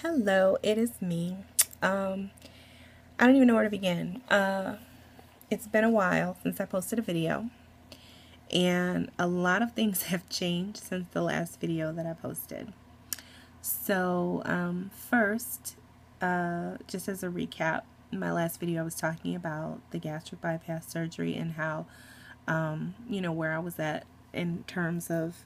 Hello, it is me. I don't even know where to begin. It's been a while since I posted a video, and a lot of things have changed since the last video that I posted. So, first, just as a recap, in my last video I was talking about the gastric bypass surgery and how, where I was at in terms of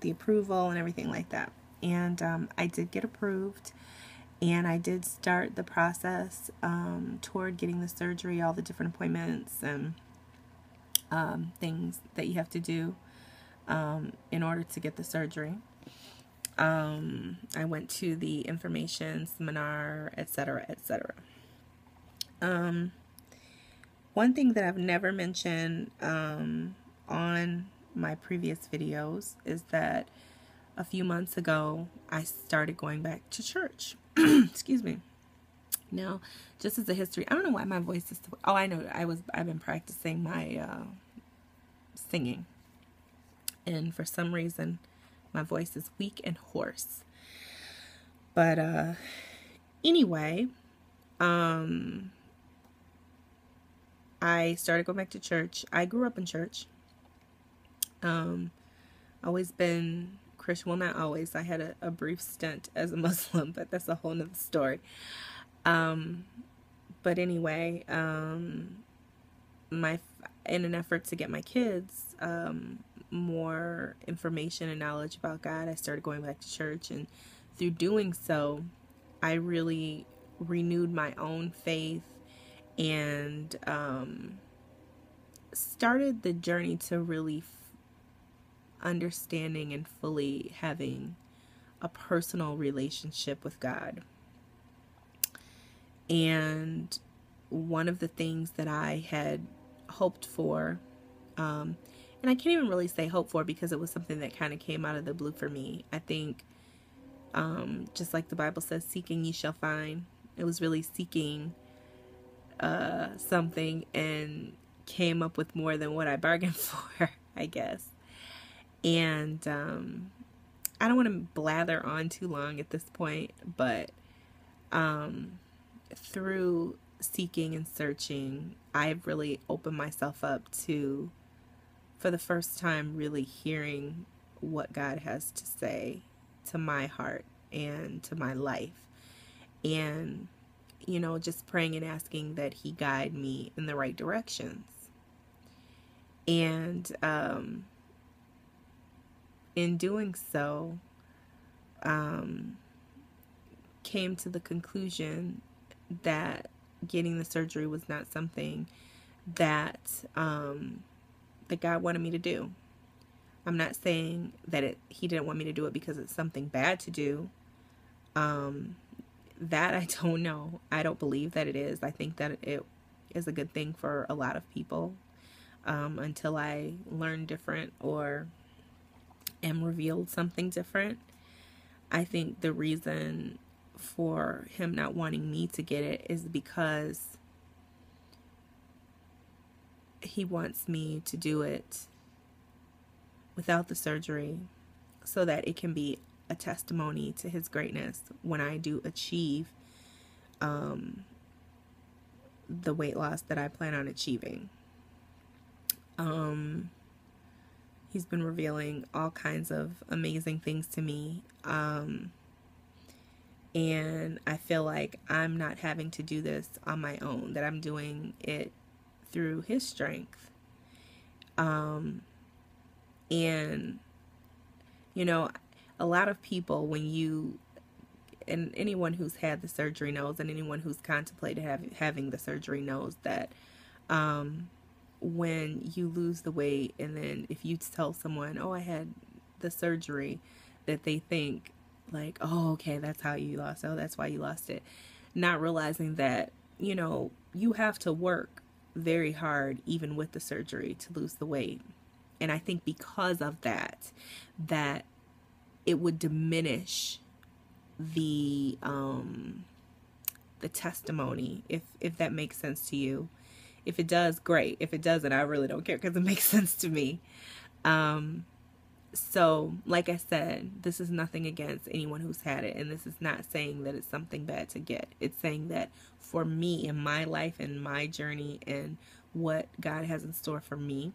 the approval and everything like that. And I did get approved. And I did start the process toward getting the surgery, all the different appointments and things that you have to do in order to get the surgery. I went to the information seminar, etc., etc. One thing that I've never mentioned on my previous videos is that a few months ago, I started going back to church. Excuse me. Now, just as a history, I don't know why my voice is. Oh, I know. I've been practicing my singing, and for some reason, my voice is weak and hoarse. But anyway, I started going back to church. I grew up in church. Always been Christian. Well, not always. I had a brief stint as a Muslim, but that's a whole nother story. But anyway, in an effort to get my kids more information and knowledge about God, I started going back to church, and through doing so, I really renewed my own faith and started the journey to really understanding and fully having a personal relationship with God. And one of the things that I had hoped for, and I can't even really say hope for because it was something that kind of came out of the blue for me. I think just like the Bible says, seeking ye shall find. It was really seeking something and came up with more than what I bargained for, I guess. And I don't want to blather on too long at this point, but through seeking and searching, I've really opened myself up to, for the first time, really hearing what God has to say to my heart and to my life. And, just praying and asking that He guide me in the right directions. And in doing so, came to the conclusion that getting the surgery was not something that that God wanted me to do. I'm not saying that He didn't want me to do it because it's something bad to do. That I don't know. I don't believe that it is. I think that it is a good thing for a lot of people until I learn different or am revealed something different. I think the reason for Him not wanting me to get it is because He wants me to do it without the surgery so that it can be a testimony to His greatness when I do achieve the weight loss that I plan on achieving. He's been revealing all kinds of amazing things to me. And I feel like I'm not having to do this on my own, that I'm doing it through His strength. And, a lot of people, and anyone who's had the surgery knows, and anyone who's contemplated having the surgery knows that when you lose the weight, and then if you tell someone, oh, I had the surgery, that they think like, oh, okay, that's how you lost, oh, that's why you lost it, not realizing that, you have to work very hard even with the surgery to lose the weight. And I think because of that it would diminish the testimony, if that makes sense to you. If it does, great. If it doesn't, I really don't care because it makes sense to me. So, like I said, this is nothing against anyone who's had it, and this is not saying that it's something bad to get. It's saying that for me in my life and my journey and what God has in store for me,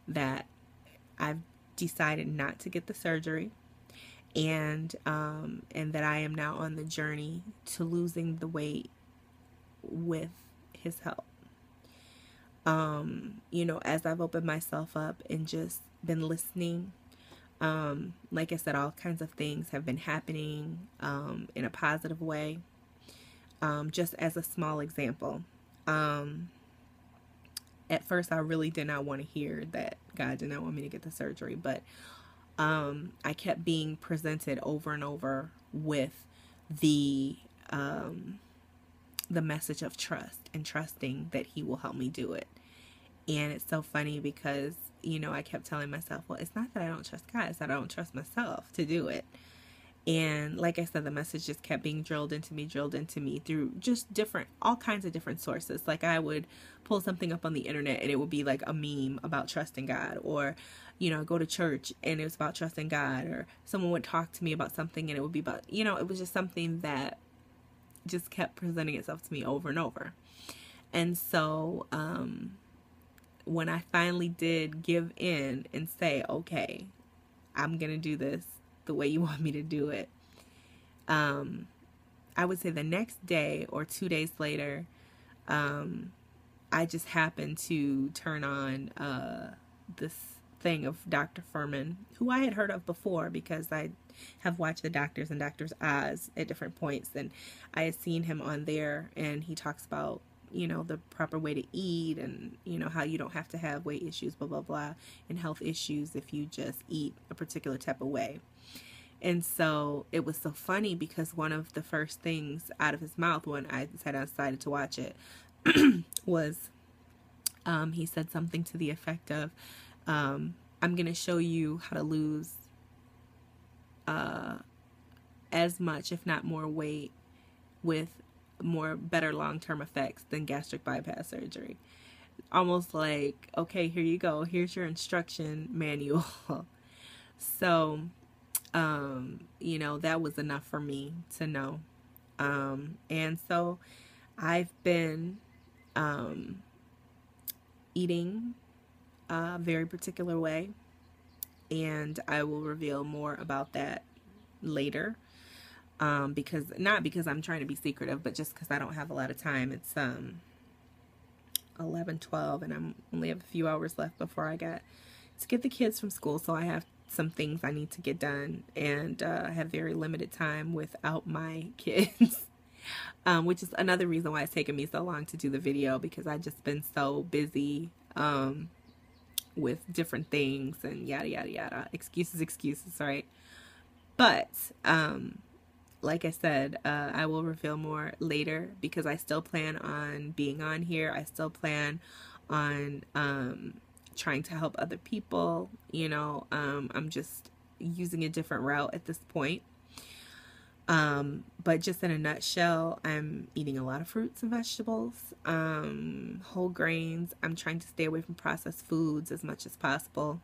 that I've decided not to get the surgery, and that I am now on the journey to losing the weight with His help. You know, as I've opened myself up and just been listening, like I said, all kinds of things have been happening in a positive way. Just as a small example, at first I really did not want to hear that God did not want me to get the surgery, but I kept being presented over and over with the message of trust and trusting that He will help me do it. And it's so funny because, you know, I kept telling myself, well, it's not that I don't trust God, it's that I don't trust myself to do it. And like I said, the message just kept being drilled into me through just all kinds of different sources. Like I would pull something up on the internet and it would be like a meme about trusting God, or, you know, go to church and it was about trusting God, or someone would talk to me about something and it would be about, you know, it was just something that just kept presenting itself to me over and over. And so, when I finally did give in and say, okay, I'm going to do this the way you want me to do it, I would say the next day or 2 days later, I just happened to turn on this thing of Dr. Furman, who I had heard of before because I have watched the doctors and Dr. Oz at different points, and I had seen him on there, and he talks about, you know, the proper way to eat, and, you know, how you don't have to have weight issues, blah, blah, blah, and health issues if you just eat a particular type of way. And so it was so funny because one of the first things out of his mouth when I decided to watch it was he said something to the effect of, I'm going to show you how to lose as much, if not more, weight with better long-term effects than gastric bypass surgery. Almost like, okay, here you go. Here's your instruction manual. So, you know, that was enough for me to know. And so I've been eating a very particular way, and I will reveal more about that later. Not because I'm trying to be secretive, but just because I don't have a lot of time. It's 11:12, and I only have a few hours left before I got to get the kids from school. So I have some things I need to get done, and I have very limited time without my kids, which is another reason why it's taken me so long to do the video, because I've just been so busy with different things and yada yada yada. Excuses, right? But like I said, I will reveal more later, because I still plan on being on here. I still plan on trying to help other people. You know, I'm just using a different route at this point. But just in a nutshell, I'm eating a lot of fruits and vegetables, whole grains. I'm trying to stay away from processed foods as much as possible,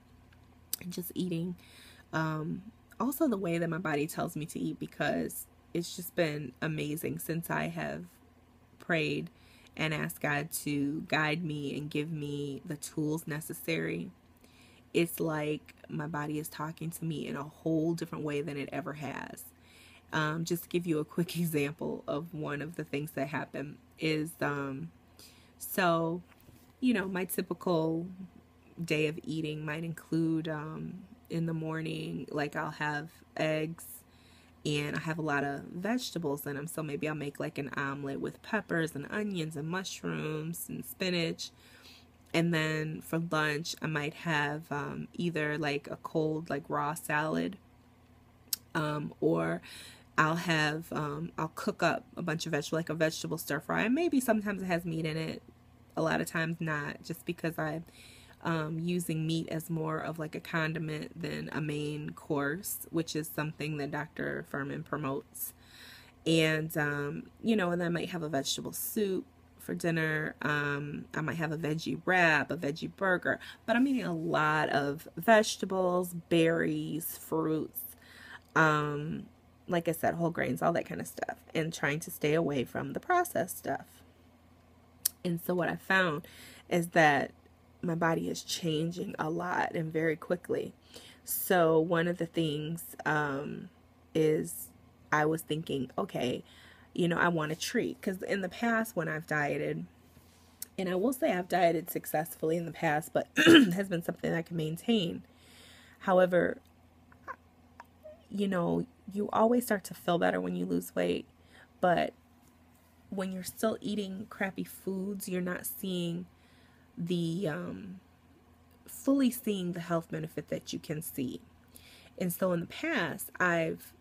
and just eating also the way that my body tells me to eat, because it's just been amazing since I have prayed and asked God to guide me and give me the tools necessary. It's like my body is talking to me in a whole different way than it ever has. Just to give you a quick example of one of the things that happen is, so, you know, my typical day of eating might include, in the morning, like I'll have eggs, and I have a lot of vegetables in them. So maybe I'll make like an omelet with peppers and onions and mushrooms and spinach. And then for lunch, I might have either like a cold, like raw salad, or I'll have, I'll cook up a bunch of vegetables, like a vegetable stir fry. And maybe sometimes it has meat in it. A lot of times not, just because I'm using meat as more of like a condiment than a main course, which is something that Dr. Furman promotes. And, you know, and I might have a vegetable soup for dinner. I might have a veggie wrap, a veggie burger, but I'm eating a lot of vegetables, berries, fruits, like I said, whole grains, all that kind of stuff, and trying to stay away from the processed stuff. And so what I found is that my body is changing a lot and very quickly. So one of the things is I was thinking, okay, you know, I want a treat. Because in the past when I've dieted, and I will say I've dieted successfully in the past, but has been something I can maintain. However, you know, you always start to feel better when you lose weight, but when you're still eating crappy foods, you're not seeing the fully seeing the health benefit that you can see. And so in the past, I've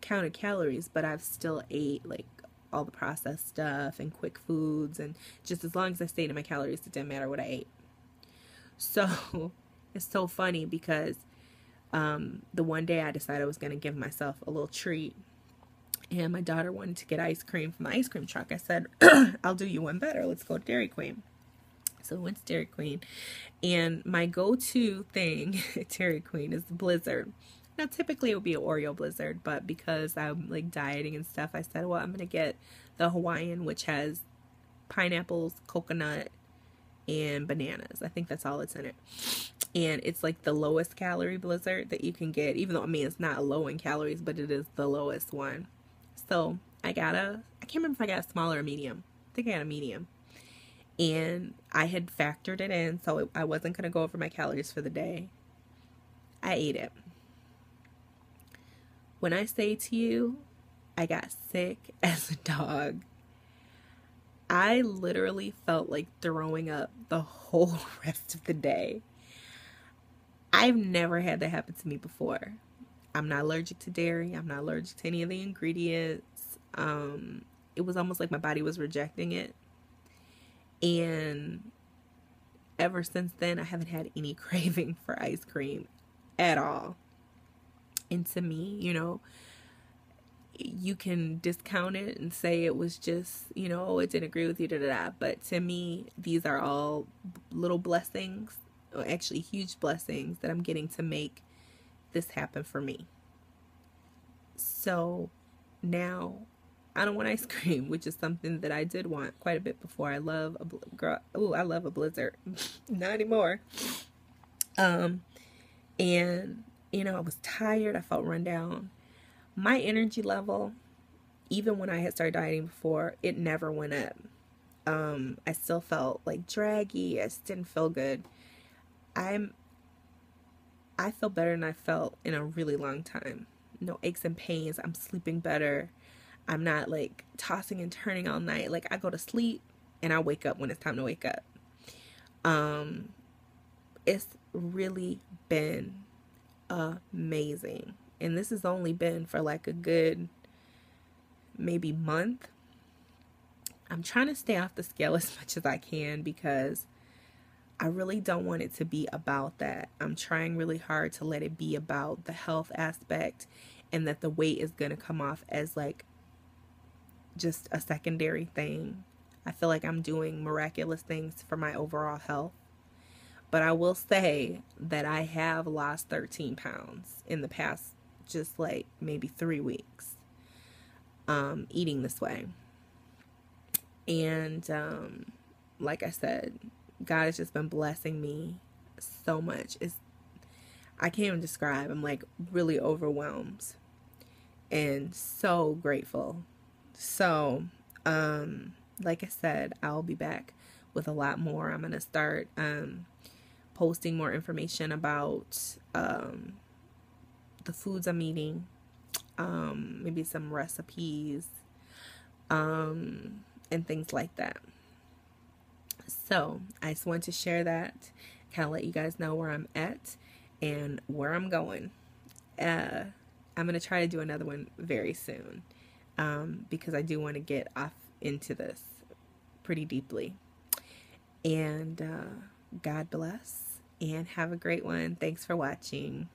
counted calories, but I've still ate like all the processed stuff and quick foods, and just as long as I stayed in my calories, it didn't matter what I ate. So it's so funny because the one day I decided I was going to give myself a little treat, and my daughter wanted to get ice cream from the ice cream truck. I said, I'll do you one better. Let's go to Dairy Queen. So we went to Dairy Queen, and my go-to thing at Dairy Queen is the Blizzard. Now, typically it would be an Oreo Blizzard, but because I'm like dieting and stuff, I said, well, I'm going to get the Hawaiian, which has pineapples, coconut, and bananas. I think that's all that's in it. And it's like the lowest calorie Blizzard that you can get, even though, I mean, it's not low in calories, but it is the lowest one. So I can't remember if I got a small or a medium. I think I got a medium. And I had factored it in, so I wasn't going to go over my calories for the day. I ate it. When I say to you, I got sick as a dog. I literally felt like throwing up the whole rest of the day. I've never had that happen to me before. I'm not allergic to dairy. I'm not allergic to any of the ingredients. It was almost like my body was rejecting it. And ever since then, I haven't had any craving for ice cream at all. And to me, you know, you can discount it and say it was just, you know, it didn't agree with you, but to me, these are all little blessings, or actually huge blessings that I'm getting to make this happen for me. So now I don't want ice cream, which is something that I did want quite a bit before. I love I love a Blizzard. Not anymore. And you know, I was tired. I felt run down. My energy level, even when I had started dieting before, it never went up. I still felt like draggy. I just didn't feel good. I feel better than I felt in a really long time. No aches and pains. I'm sleeping better. I'm not like tossing and turning all night. Like I go to sleep and I wake up when it's time to wake up. It's really been amazing. And this has only been for like a good maybe month. I'm trying to stay off the scale as much as I can because I really don't want it to be about that. I'm trying really hard to let it be about the health aspect, and that the weight is going to come off as like just a secondary thing. I feel like I'm doing miraculous things for my overall health. But I will say that I have lost 13 pounds in the past just like maybe 3 weeks eating this way. And like I said, God has just been blessing me so much. I can't even describe. I'm like really overwhelmed and so grateful. So like I said, I'll be back with a lot more. I'm going to start posting more information about the foods I'm eating, maybe some recipes, and things like that. So I just wanted to share that, kind of let you guys know where I'm at and where I'm going. I'm going to try to do another one very soon because I do want to get off into this pretty deeply. And God bless and have a great one. Thanks for watching.